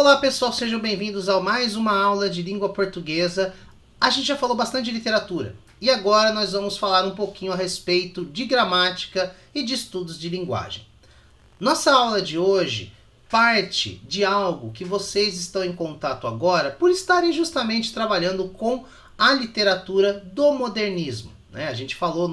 Olá pessoal, sejam bem-vindos a mais uma aula de língua portuguesa. A gente já falou bastante de literatura e agora nós vamos falar um pouquinho a respeito de gramática e de estudos de linguagem. Nossa aula de hoje parte de algo que vocês estão em contato agora por estarem justamente trabalhando com a literatura do modernismo. A gente falou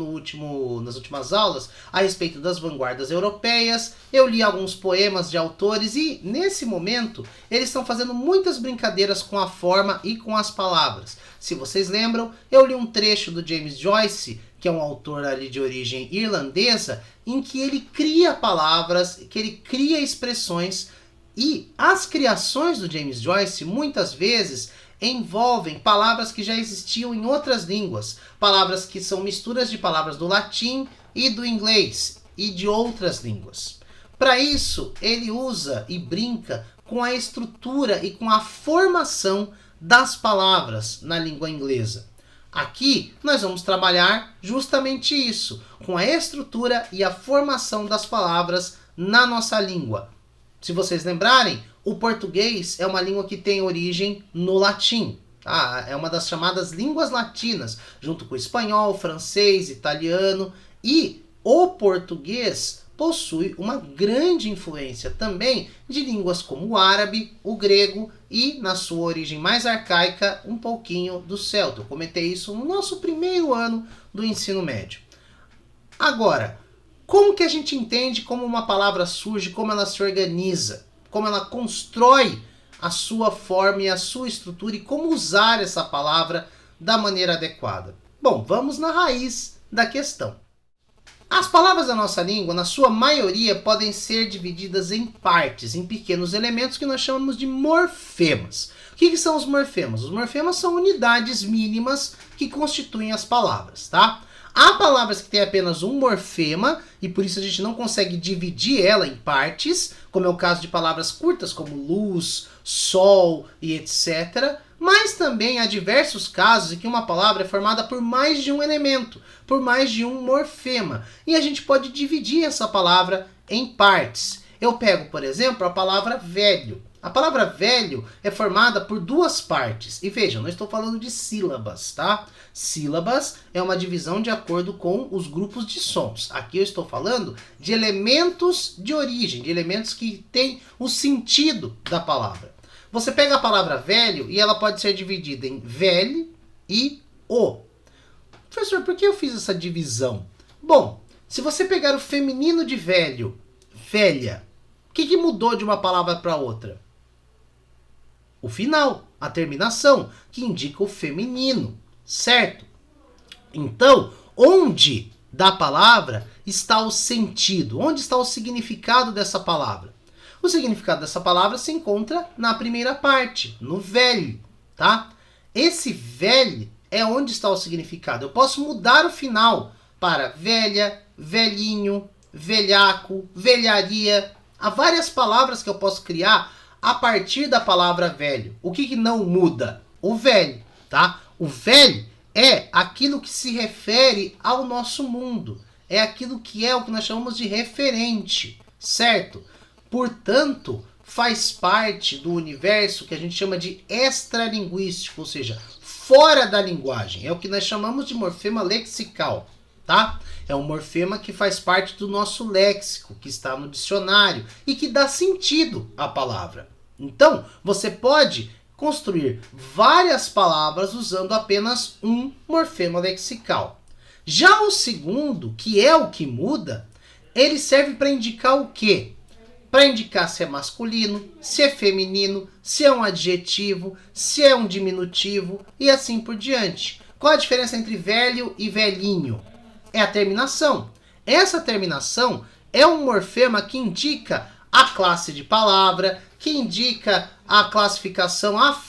nas últimas aulas a respeito das vanguardas europeias, eu li alguns poemas de autores e, nesse momento, eles estão fazendo muitas brincadeiras com a forma e com as palavras. Se vocês lembram, eu li um trecho do James Joyce, que é um autor ali de origem irlandesa, em que ele cria palavras, que ele cria expressões, e as criações do James Joyce, muitas vezes, envolvem palavras que já existiam em outras línguas, palavras que são misturas de palavras do latim e do inglês e de outras línguas. Para isso, ele usa e brinca com a estrutura e com a formação das palavras na língua inglesa. Aqui nós vamos trabalhar justamente isso, com a estrutura e a formação das palavras na nossa língua. Se vocês lembrarem, o português é uma língua que tem origem no latim. É uma das chamadas línguas latinas, junto com o espanhol, francês, italiano. E o português possui uma grande influência também de línguas como o árabe, o grego e, na sua origem mais arcaica, um pouquinho do celta. Eu comentei isso no nosso primeiro ano do ensino médio. Agora, como que a gente entende como uma palavra surge, como ela se organiza? Como ela constrói a sua forma e a sua estrutura e como usar essa palavra da maneira adequada. Bom, vamos na raiz da questão. As palavras da nossa língua, na sua maioria, podem ser divididas em partes, em pequenos elementos que nós chamamos de morfemas. O que são os morfemas? Os morfemas são unidades mínimas que constituem as palavras, tá? Há palavras que têm apenas um morfema e por isso a gente não consegue dividir ela em partes, como é o caso de palavras curtas como luz, sol e etc. Mas também há diversos casos em que uma palavra é formada por mais de um elemento, por mais de um morfema. E a gente pode dividir essa palavra em partes. Eu pego, por exemplo, a palavra velho. A palavra velho é formada por duas partes. E vejam, não estou falando de sílabas, tá? Sílabas é uma divisão de acordo com os grupos de sons. Aqui eu estou falando de elementos de origem, de elementos que têm o sentido da palavra. Você pega a palavra velho e ela pode ser dividida em velho e o. Professor, por que eu fiz essa divisão? Bom, se você pegar o feminino de velho, velha, o que mudou de uma palavra para outra? O final, a terminação, que indica o feminino, certo? Então, onde da palavra está o sentido? Onde está o significado dessa palavra? O significado dessa palavra se encontra na primeira parte, no velho, tá? Esse velho é onde está o significado. Eu posso mudar o final para velha, velhinho, velhaco, velharia. Há várias palavras que eu posso criar a partir da palavra velho. O que não muda? O velho, tá? O velho é aquilo que se refere ao nosso mundo. É aquilo que é o que nós chamamos de referente, certo? Portanto, faz parte do universo que a gente chama de extralinguístico, ou seja, fora da linguagem. É o que nós chamamos de morfema lexical, tá? É um morfema que faz parte do nosso léxico, que está no dicionário e que dá sentido à palavra. Então, você pode construir várias palavras usando apenas um morfema lexical. Já o segundo, que é o que muda, ele serve para indicar o quê? Para indicar se é masculino, se é feminino, se é um adjetivo, se é um diminutivo e assim por diante. Qual a diferença entre velho e velhinho? É a terminação. Essa terminação é um morfema que indica a classe de palavra, que indica a classificação, a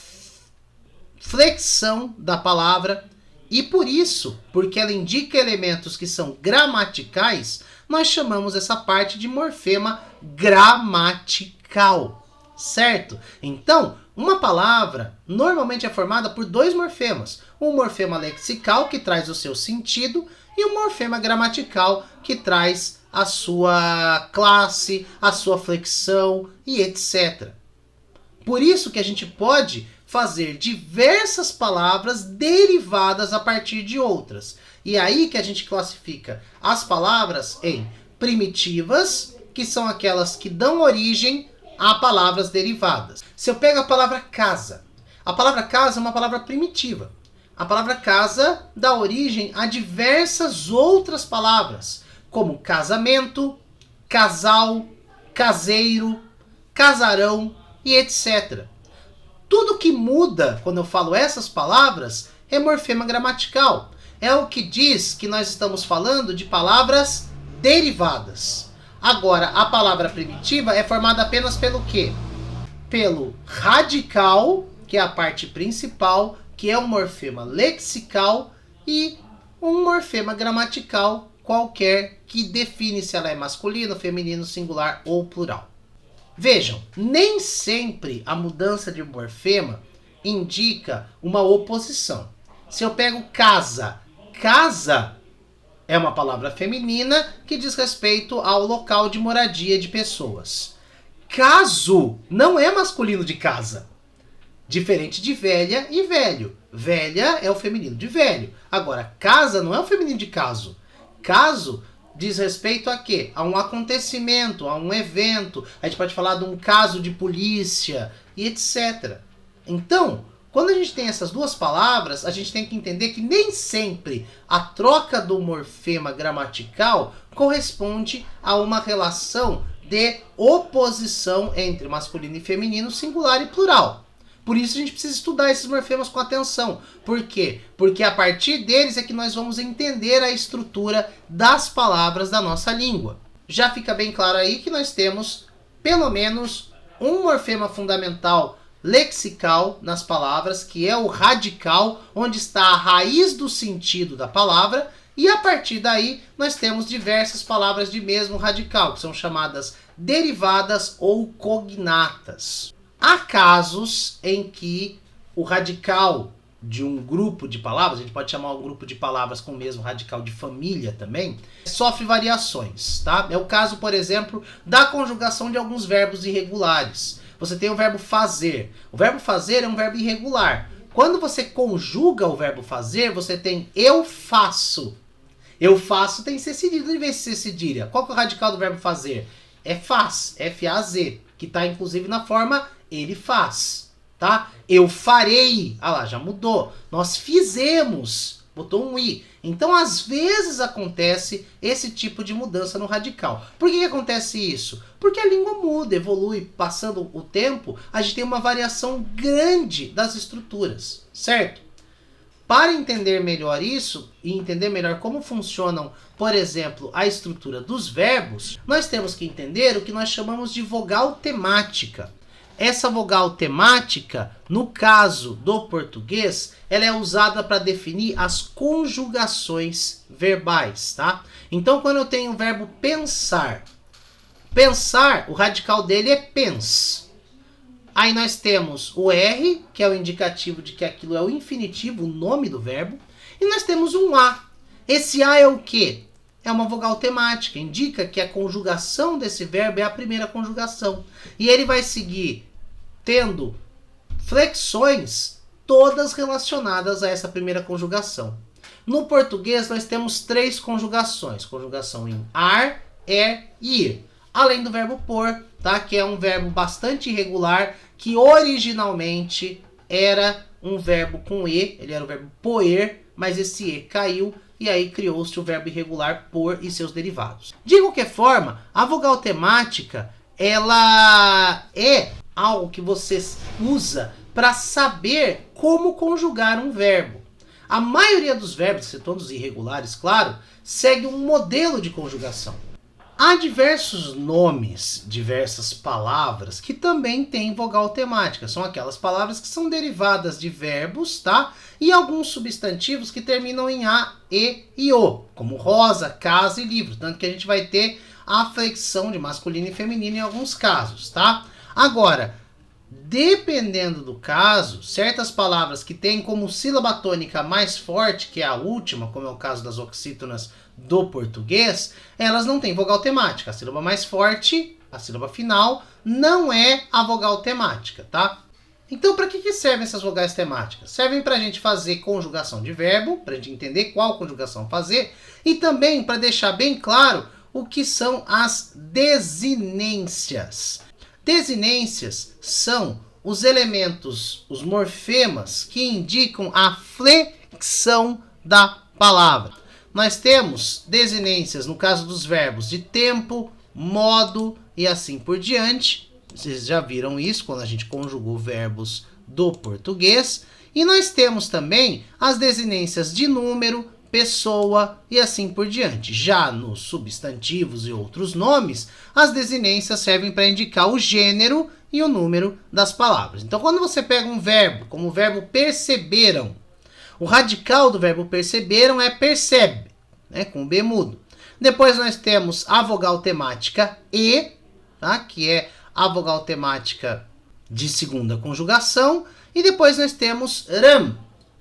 flexão da palavra. E por isso, porque ela indica elementos que são gramaticais, nós chamamos essa parte de morfema gramatical, certo? Então, uma palavra normalmente é formada por dois morfemas. Um morfema lexical, que traz o seu sentido, e um morfema gramatical, que traz a sua classe, a sua flexão e etc. Por isso que a gente pode fazer diversas palavras derivadas a partir de outras. E aí que a gente classifica as palavras em primitivas, que são aquelas que dão origem a palavras derivadas. Se eu pego a palavra casa é uma palavra primitiva. A palavra casa dá origem a diversas outras palavras, como casamento, casal, caseiro, casarão e etc. Tudo que muda quando eu falo essas palavras é morfema gramatical. É o que diz que nós estamos falando de palavras derivadas. Agora, a palavra primitiva é formada apenas pelo quê? Pelo radical, que é a parte principal, que é um morfema lexical, e um morfema gramatical qualquer que define se ela é masculino, feminino, singular ou plural. Vejam, nem sempre a mudança de morfema indica uma oposição. Se eu pego casa é uma palavra feminina que diz respeito ao local de moradia de pessoas. Caso não é masculino de casa. Diferente de velha e velho. Velha é o feminino de velho. Agora, casa não é o feminino de caso. Caso diz respeito a quê? A um acontecimento, a um evento. A gente pode falar de um caso de polícia e etc. Então, quando a gente tem essas duas palavras, a gente tem que entender que nem sempre a troca do morfema gramatical corresponde a uma relação de oposição entre masculino e feminino, singular e plural. Por isso a gente precisa estudar esses morfemas com atenção. Por quê? Porque a partir deles é que nós vamos entender a estrutura das palavras da nossa língua. Já fica bem claro aí que nós temos pelo menos um morfema fundamental lexical nas palavras, que é o radical, onde está a raiz do sentido da palavra, e a partir daí nós temos diversas palavras de mesmo radical, que são chamadas derivadas ou cognatas. Há casos em que o radical de um grupo de palavras, a gente pode chamar um grupo de palavras com o mesmo radical de família também, sofre variações, tá? É o caso, por exemplo, da conjugação de alguns verbos irregulares. Você tem o verbo fazer. O verbo fazer é um verbo irregular. Quando você conjuga o verbo fazer, você tem eu faço. Eu faço tem C cedilha em vez de C cedilha. Qual que é o radical do verbo fazer? É faz, F-A-Z, que está inclusive na forma ele faz, tá? Eu farei, ah lá, já mudou. Nós fizemos, botou um i. Então, às vezes acontece esse tipo de mudança no radical. Por que acontece isso? Porque a língua muda, evolui, passando o tempo, a gente tem uma variação grande das estruturas, certo? Para entender melhor isso e entender melhor como funcionam, por exemplo, a estrutura dos verbos, nós temos que entender o que nós chamamos de vogal temática. Essa vogal temática, no caso do português, ela é usada para definir as conjugações verbais, tá? Então, quando eu tenho o verbo pensar, pensar, o radical dele é pens. Aí nós temos o R, que é o indicativo de que aquilo é o infinitivo, o nome do verbo, e nós temos um A. Esse A é o quê? É uma vogal temática, indica que a conjugação desse verbo é a primeira conjugação. E ele vai seguir tendo flexões todas relacionadas a essa primeira conjugação. No português nós temos 3 conjugações. Conjugação em ar, er e ir. Além do verbo por, tá? Que é um verbo bastante irregular, que originalmente era um verbo com e, ele era o verbo poer, mas esse e caiu e aí criou-se o verbo irregular por e seus derivados. De qualquer forma, a vogal temática, ela é algo que você usa para saber como conjugar um verbo. A maioria dos verbos, todos irregulares, claro, segue um modelo de conjugação. Há diversos nomes, diversas palavras que também têm vogal temática. São aquelas palavras que são derivadas de verbos, tá? E alguns substantivos que terminam em A, E e O, como rosa, casa e livro. Tanto que a gente vai ter a flexão de masculino e feminino em alguns casos, tá? Agora, dependendo do caso, certas palavras que têm como sílaba tônica mais forte, que é a última, como é o caso das oxítonas do português, elas não têm vogal temática. A sílaba mais forte a sílaba final, não é a vogal temática, tá? Então, para que servem essas vogais temáticas? Servem para a gente fazer conjugação de verbo, para a gente entender qual conjugação fazer, e também para deixar bem claro o que são as desinências. Desinências são os elementos, os morfemas, que indicam a flexão da palavra. Nós temos desinências, no caso dos verbos, de tempo, modo e assim por diante. Vocês já viram isso quando a gente conjugou verbos do português. E nós temos também as desinências de número, pessoa e assim por diante. Já nos substantivos e outros nomes, as desinências servem para indicar o gênero e o número das palavras. Então, quando você pega um verbo, como o verbo perceberam, o radical do verbo perceberam é percebe, né, com o B mudo. Depois nós temos a vogal temática E, tá, que é a vogal temática de segunda conjugação. E depois nós temos ram.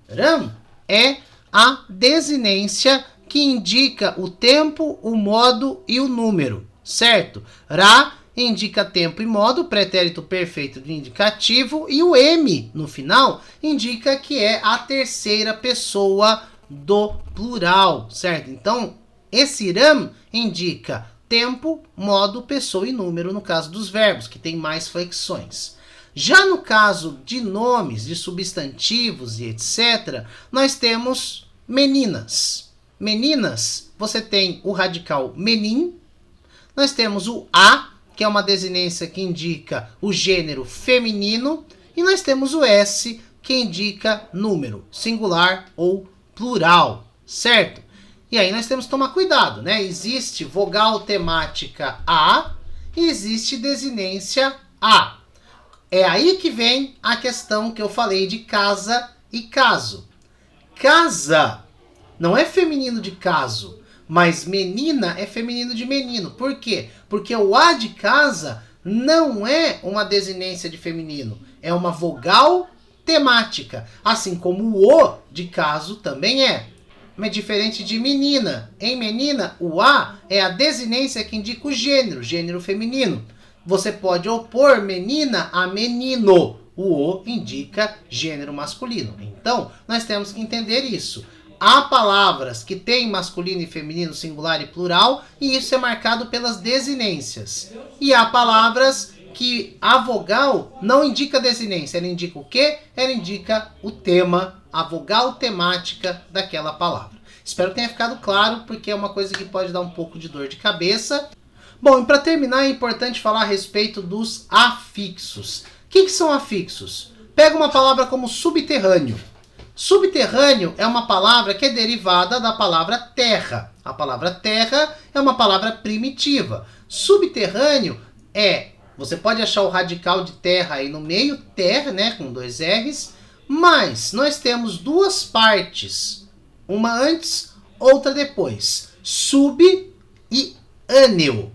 Ram é a desinência que indica o tempo, o modo e o número, certo? Ra indica tempo e modo, pretérito perfeito do indicativo, e o M no final indica que é a terceira pessoa do plural, certo? Então, esse ram indica tempo, modo, pessoa e número no caso dos verbos, que tem mais flexões. Já no caso de nomes, de substantivos e etc., nós temos meninas. Meninas, você tem o radical menin, nós temos o a, que é uma desinência que indica o gênero feminino, e nós temos o S, que indica número, singular ou plural, certo? E aí nós temos que tomar cuidado, né? Existe vogal temática A e existe desinência A. É aí que vem a questão que eu falei de casa e caso. Casa não é feminino de caso, mas menina é feminino de menino. Por quê? Porque o A de casa não é uma desinência de feminino, é uma vogal temática, assim como o O de caso também é. Mas diferente de menina. Em menina, o A é a desinência que indica o gênero feminino. Você pode opor menina a menino. O O indica gênero masculino. Então, nós temos que entender isso. Há palavras que têm masculino e feminino, singular e plural, e isso é marcado pelas desinências. E há palavras que a vogal não indica desinência. Ela indica o quê? Ela indica o tema, a vogal temática daquela palavra. Espero que tenha ficado claro, porque é uma coisa que pode dar um pouco de dor de cabeça. Bom, e para terminar é importante falar a respeito dos afixos. O que são afixos? Pega uma palavra como subterrâneo. Subterrâneo é uma palavra que é derivada da palavra terra. A palavra terra é uma palavra primitiva. Subterrâneo é, você pode achar o radical de terra aí no meio, terra, né, com 2 R's, mas nós temos duas partes, uma antes, outra depois, sub e âneo.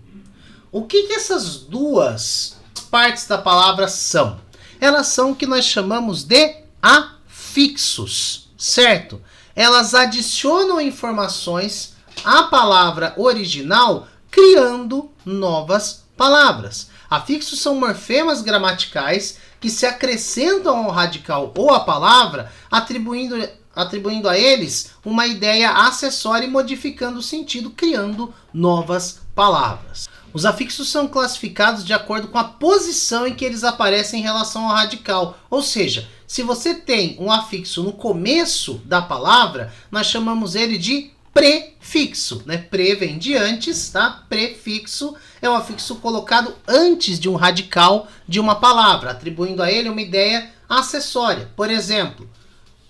O que essas duas partes da palavra são? Elas são o que nós chamamos de afixos, certo? Elas adicionam informações à palavra original, criando novas palavras. Afixos são morfemas gramaticais que se acrescentam ao radical ou à palavra, atribuindo a eles uma ideia acessória e modificando o sentido, criando novas palavras. Os afixos são classificados de acordo com a posição em que eles aparecem em relação ao radical. Ou seja, se você tem um afixo no começo da palavra, nós chamamos ele de prefixo, né? Pre vem de antes, tá? Prefixo é um afixo colocado antes de um radical de uma palavra, atribuindo a ele uma ideia acessória. Por exemplo,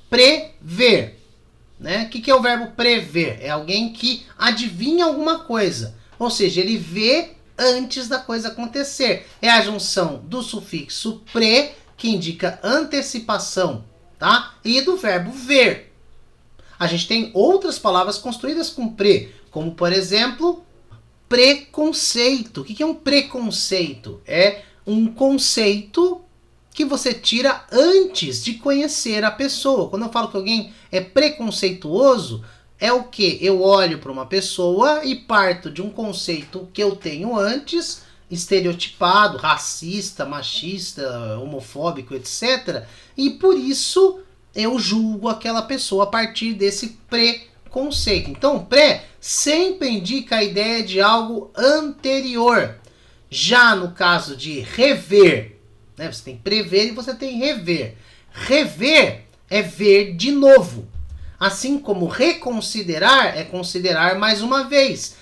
prever, né? O que é o verbo prever? É alguém que adivinha alguma coisa. Ou seja, ele vê antes da coisa acontecer. É a junção do sufixo pre, que indica antecipação, tá? E do verbo ver. A gente tem outras palavras construídas com pre, como por exemplo, preconceito. O que é um preconceito? É um conceito que você tira antes de conhecer a pessoa. Quando eu falo que alguém é preconceituoso, é o que? Eu olho para uma pessoa e parto de um conceito que eu tenho antes estereotipado, racista, machista, homofóbico, etc. E por isso eu julgo aquela pessoa a partir desse preconceito. Então, pré sempre indica a ideia de algo anterior. Já no caso de rever, né, você tem prever e você tem rever. Rever é ver de novo. Assim como reconsiderar é considerar mais uma vez.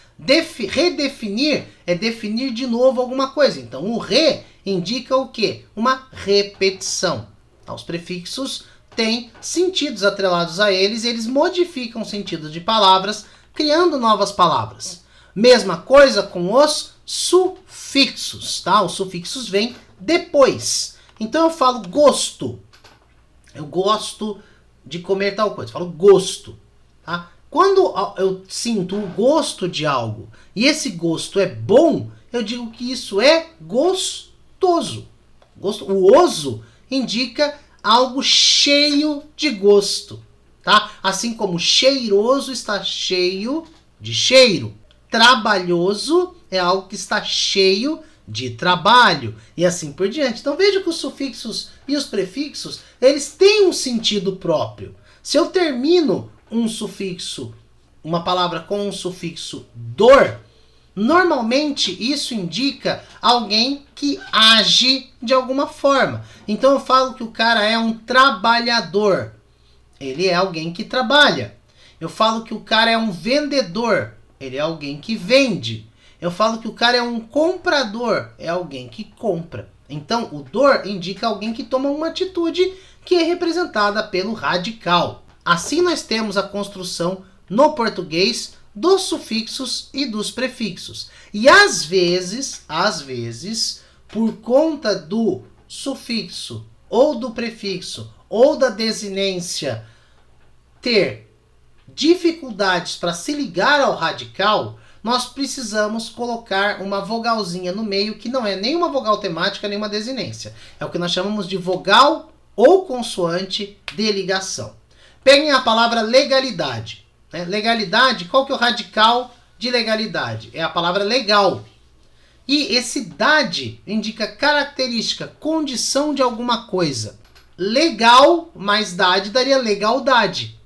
Redefinir é definir de novo alguma coisa. Então, o re indica o quê? Uma repetição. Então, os prefixos têm sentidos atrelados a eles e eles modificam o sentido de palavras, criando novas palavras. Mesma coisa com os sufixos, tá? Os sufixos vêm depois. Então, eu falo gosto. Eu gosto de comer tal coisa. Eu falo gosto, tá? Quando eu sinto o gosto de algo e esse gosto é bom, eu digo que isso é gostoso. O oso indica algo cheio de gosto, tá? Assim como cheiroso está cheio de cheiro. Trabalhoso é algo que está cheio de trabalho e assim por diante. Então veja que os sufixos e os prefixos, eles têm um sentido próprio. Se eu termino um sufixo, uma palavra com um sufixo dor, normalmente isso indica alguém que age de alguma forma. Então eu falo que o cara é um trabalhador. Ele é alguém que trabalha. Eu falo que o cara é um vendedor. Ele é alguém que vende. Eu falo que o cara é um comprador. É alguém que compra. Então o dor indica alguém que toma uma atitude que é representada pelo radical. Assim nós temos a construção no português dos sufixos e dos prefixos. E às vezes, por conta do sufixo ou do prefixo ou da desinência ter dificuldades para se ligar ao radical, nós precisamos colocar uma vogalzinha no meio que não é nem uma vogal temática nem uma desinência. É o que nós chamamos de vogal ou consoante de ligação. Peguem a palavra legalidade. Né? Legalidade, qual que é o radical de legalidade? É a palavra legal. E esse dade indica característica, condição de alguma coisa. Legal mais dade daria legalidade.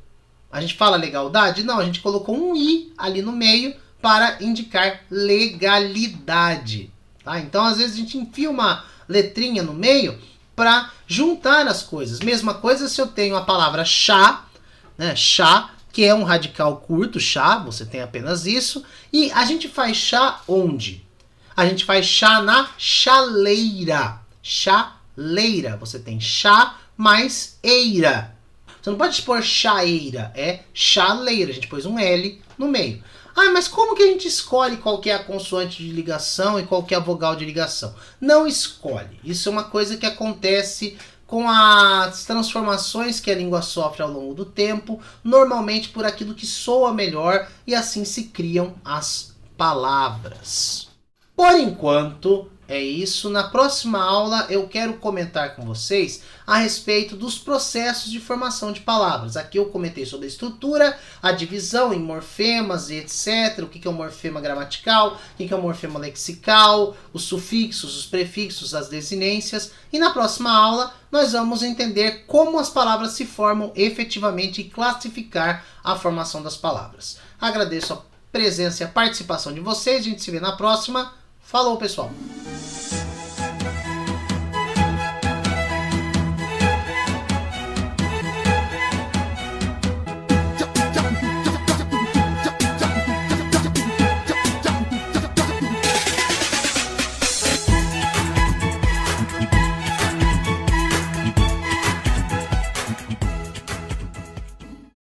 A gente fala legalidade? Não, a gente colocou um i ali no meio para indicar legalidade. Tá? Então, às vezes, a gente enfia uma letrinha no meio para juntar as coisas. Mesma coisa se eu tenho a palavra chá, né? Chá, que é um radical curto, chá, você tem apenas isso. E a gente faz chá onde? A gente faz chá na chaleira. Chaleira. Você tem chá mais eira. Você não pode pôr chaeira, é chaleira. A gente pôs um L no meio. Ah, mas como que a gente escolhe qual que é a consoante de ligação e qual que é a vogal de ligação? Não escolhe. Isso é uma coisa que acontece com as transformações que a língua sofre ao longo do tempo, normalmente por aquilo que soa melhor, e assim se criam as palavras. Por enquanto, é isso. Na próxima aula eu quero comentar com vocês a respeito dos processos de formação de palavras. Aqui eu comentei sobre a estrutura, a divisão em morfemas e etc. O que é um morfema gramatical, o que é um morfema lexical, os sufixos, os prefixos, as desinências. E na próxima aula nós vamos entender como as palavras se formam efetivamente e classificar a formação das palavras. Agradeço a presença e a participação de vocês. A gente se vê na próxima. Falou, pessoal!